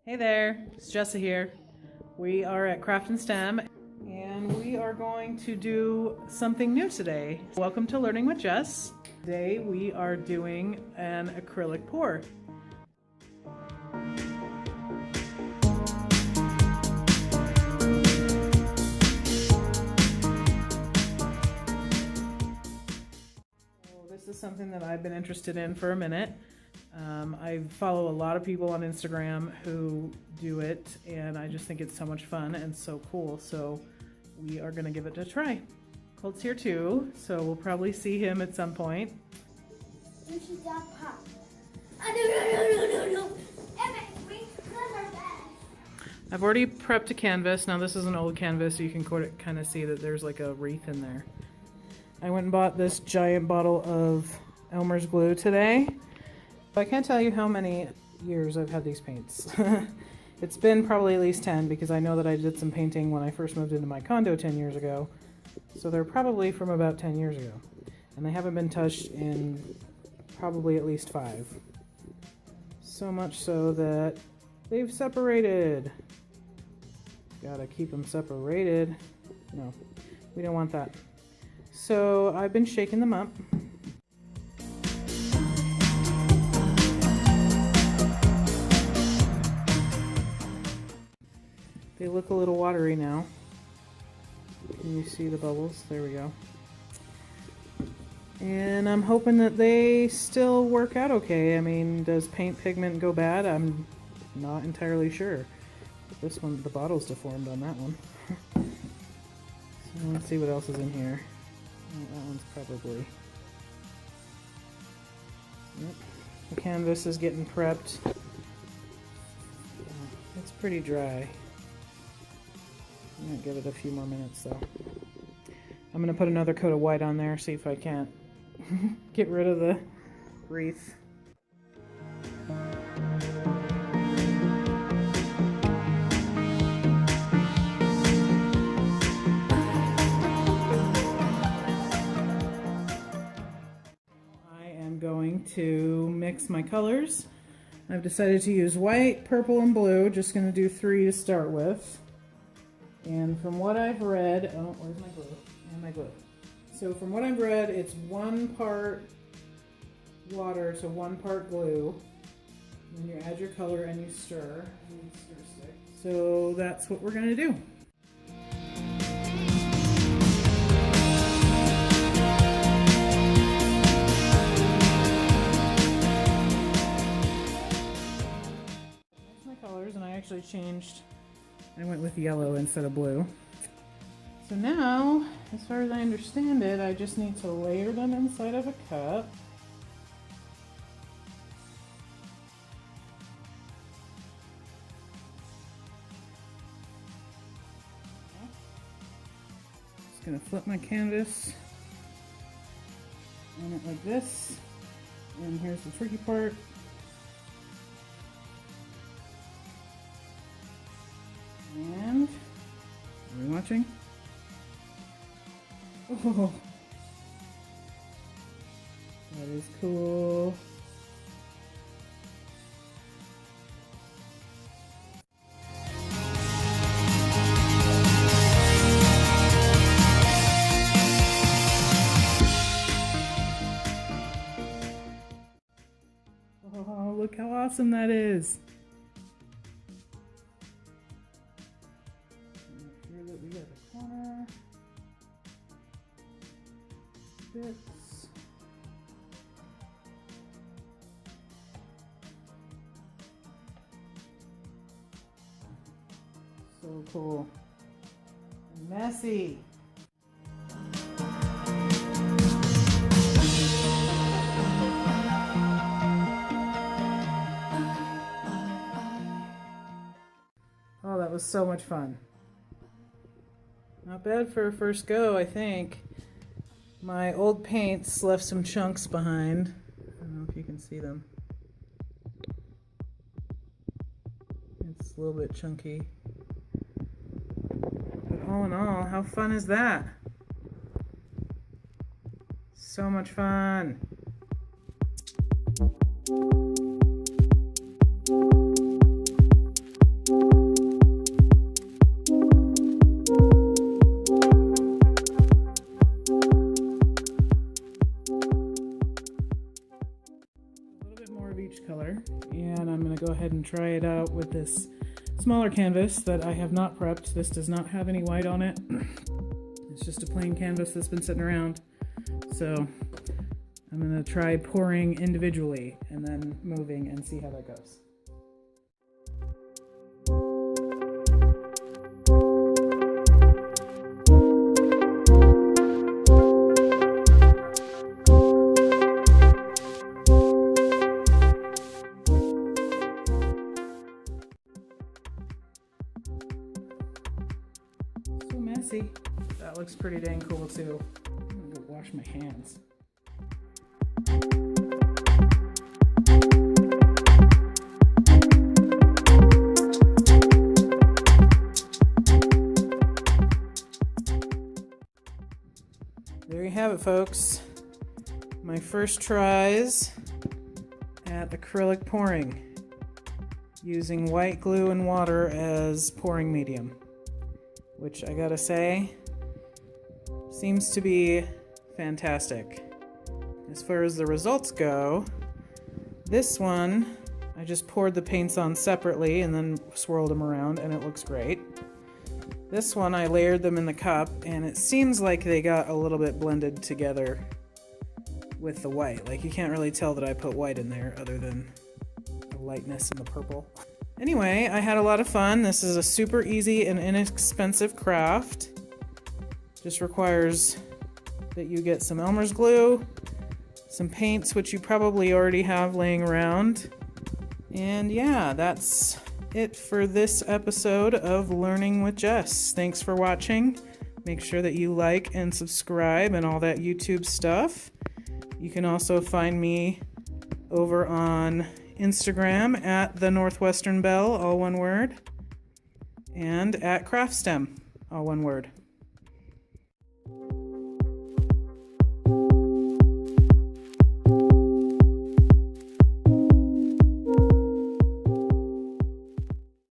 Hey there, it's Jess here. We are at Craft and STEM and we are going to do something new today. Welcome to Learning with Jess. Today we are doing an acrylic pour. This is something that I've been interested in for a minute. I follow a lot of people on Instagram who do it, and I just think it's so much fun and so cool. So we are going to give it a try. Colt's here too, so we'll probably see him at some point. I've already prepped a canvas. Now this is an old canvas, so you can kind of see that there's like a wreath in there. I went and bought this giant bottle of Elmer's glue today. I can't tell you how many years I've had these paints. It's been probably at least 10 because I know that I did some painting when I first moved into my condo 10 years ago. So they're probably from about 10 years ago. And they haven't been touched in probably at least 5. So much so that they've separated. Gotta keep them separated. No, we don't want that. So I've been shaking them up. They look a little watery now. Can you see the bubbles? There we go. And I'm hoping that they still work out okay. I mean, does paint pigment go bad? I'm not entirely sure. But this one, the bottle's deformed on that one. So let's see what else is in here. Oh, that one's probably... Yep. The canvas is getting prepped. It's pretty dry. I'm going to give it a few more minutes though. I'm going to put another coat of white on there, see if I can't get rid of the wreath. I am going to mix my colors. I've decided to use white, purple, and blue. Just going to do 3 to start with. And from what I've read, oh, where's my glue? And my glue. So from what I've read, it's 1 part water to 1 part glue. And you add your color and you stir. So that's what we're gonna do. That's my colors, and I actually changed. I went with yellow instead of blue. So now, as far as I understand it, I just need to layer them inside of a cup. Just gonna flip my canvas on it like this. And here's the tricky part. And, are we watching? Oh, that is cool. Oh, look how awesome that is. We got the corner bits. So cool. And messy. Oh, that was so much fun. Not bad for a first go, I think. My old paints left some chunks behind. I don't know if you can see them. It's a little bit chunky. But all in all, how fun is that? So much fun. try it out with this smaller canvas that I have not prepped. This does not have any white on it. It's just a plain canvas that's been sitting around. So I'm gonna try pouring individually and then moving and see how that goes. So messy. That looks pretty dang cool too. I'm gonna go wash my hands. There you have it, folks. My first tries at acrylic pouring using white glue and water as pouring medium, which I gotta say seems to be fantastic. As far as the results go, this one I just poured the paints on separately and then swirled them around, and it looks great. This one I layered them in the cup, and it seems like they got a little bit blended together with the white. Like, you can't really tell that I put white in there other than the lightness in the purple. Anyway, I had a lot of fun. This is a super easy and inexpensive craft. Just requires that you get some Elmer's glue, some paints, which you probably already have laying around. And yeah, that's it for this episode of Learning with Jess. Thanks for watching. Make sure that you like and subscribe and all that YouTube stuff. You can also find me over on Instagram at the northwesternbelle, all one word, and at craftstem, all one word.